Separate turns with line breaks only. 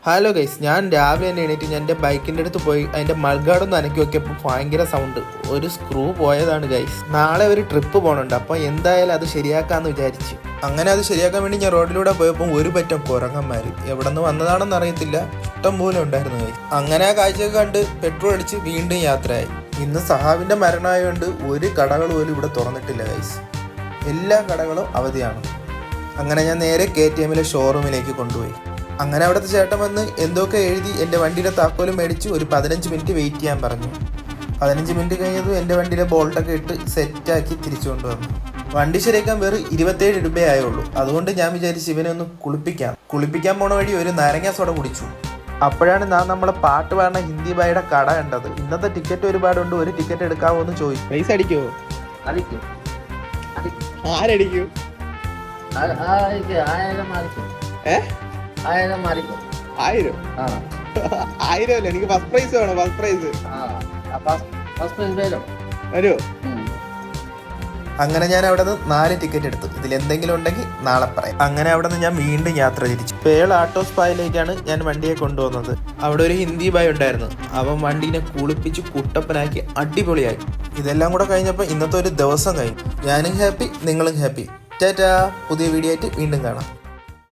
Hello guys, ഞാൻ രാവിലെ തന്നെ എണീറ്റ് ഞാൻ എൻ്റെ ബൈക്കിൻ്റെ അടുത്ത് പോയി അതിൻ്റെ മൾഗാർഡൊന്ന് അനക്കി നോക്കിയപ്പോൾ ഭയങ്കര സൗണ്ട്. ഒരു സ്ക്രൂ പോയതാണ് ഗൈസ്. നാളെ ഒരു ട്രിപ്പ് പോകണുണ്ട്, അപ്പോൾ എന്തായാലും അത് ശരിയാക്കാമെന്ന് വിചാരിച്ചു. അങ്ങനെ അത് ശരിയാക്കാൻ വേണ്ടി ഞാൻ റോഡിലൂടെ പോയപ്പോൾ ഒരു പറ്റം കുരങ്ങന്മാർ എവിടെ നിന്ന് വന്നതാണെന്ന് അറിയത്തില്ല, ഇഷ്ടം പോലെ ഉണ്ടായിരുന്നു ഗൈസ്. അങ്ങനെ ആ കാഴ്ചയൊക്കെ കണ്ട് പെട്രോൾ അടിച്ച് വീണ്ടും യാത്രയായി. ഇന്ന് സഹാബിൻ്റെ മരണമായതുകൊണ്ട് ഒരു കടകൾ പോലും ഇവിടെ തുറന്നിട്ടില്ല ഗൈസ്. എല്ലാ കടകളും അവധിയാണ്. അങ്ങനെ ഞാൻ നേരെ KTM ഷോറൂമിലേക്ക് കൊണ്ടുപോയി. അങ്ങനെ അവിടുത്തെ ചേട്ടൻ വന്ന് എന്തൊക്കെ എഴുതി എൻ്റെ വണ്ടിയുടെ താക്കോലും മേടിച്ച് ഒരു 15 മിനിറ്റ് വെയിറ്റ് ചെയ്യാൻ പറഞ്ഞു. 15 മിനിറ്റ് കഴിഞ്ഞതും എൻ്റെ വണ്ടിയിലെ ബോൾട്ടൊക്കെ ഇട്ട് സെറ്റാക്കി തിരിച്ചു കൊണ്ടുവന്നു. വണ്ടി ശരിയാക്കാൻ വെറും 27 രൂപയായുള്ളൂ. അതുകൊണ്ട് ഞാൻ വിചാരിച്ചു ഇവനെ ഒന്ന് കുളിപ്പിക്കാൻ പോണ വഴി ഒരു നാരങ്ങ സോഡ കുടിച്ചു. അപ്പോഴാണ് ഞാൻ നമ്മളെ പാട്ട് പാടുന്ന ഹിന്ദി ബായുടെ കട കണ്ടത്. ഇന്നത്തെ ടിക്കറ്റ് ഒരുപാടുണ്ട്, ഒരു ടിക്കറ്റ് എടുക്കാമോ എന്ന് ചോദിച്ചു. പൈസ അടിക്കുമോ? ആരടിക്കൂ? 1000 അല്ലേ? എനിക്ക് ഫസ്റ്റ് പ്രൈസ് വേണം. ഫസ്റ്റ് പ്രൈസ് വരുമോ? അങ്ങനെ ഞാൻ അവിടെ നിന്ന് 4 ടിക്കറ്റ് എടുത്തു. ഇതിലെന്തെങ്കിലും ഉണ്ടെങ്കിൽ നാളെ പറയാം. അങ്ങനെ അവിടെ നിന്ന് ഞാൻ വീണ്ടും യാത്ര തിരിച്ചു. പേൾ ആട്ടോ സ്പായിലേക്കാണ് ഞാൻ വണ്ടിയെ കൊണ്ടുവന്നത്. അവിടെ ഒരു ഹിന്ദി ബായ് ഉണ്ടായിരുന്നു. അവൻ വണ്ടീനെ കുളിപ്പിച്ച് കുട്ടപ്പനാക്കി അടിപൊളിയായി. ഇതെല്ലാം കൂടെ കഴിഞ്ഞപ്പോൾ ഇന്നത്തെ ഒരു ദിവസം കഴിഞ്ഞു. ഞാനും ഹാപ്പി, നിങ്ങളും ഹാപ്പി. ടാറ്റാ. പുതിയ വീഡിയോ ആയിട്ട് വീണ്ടും കാണാം.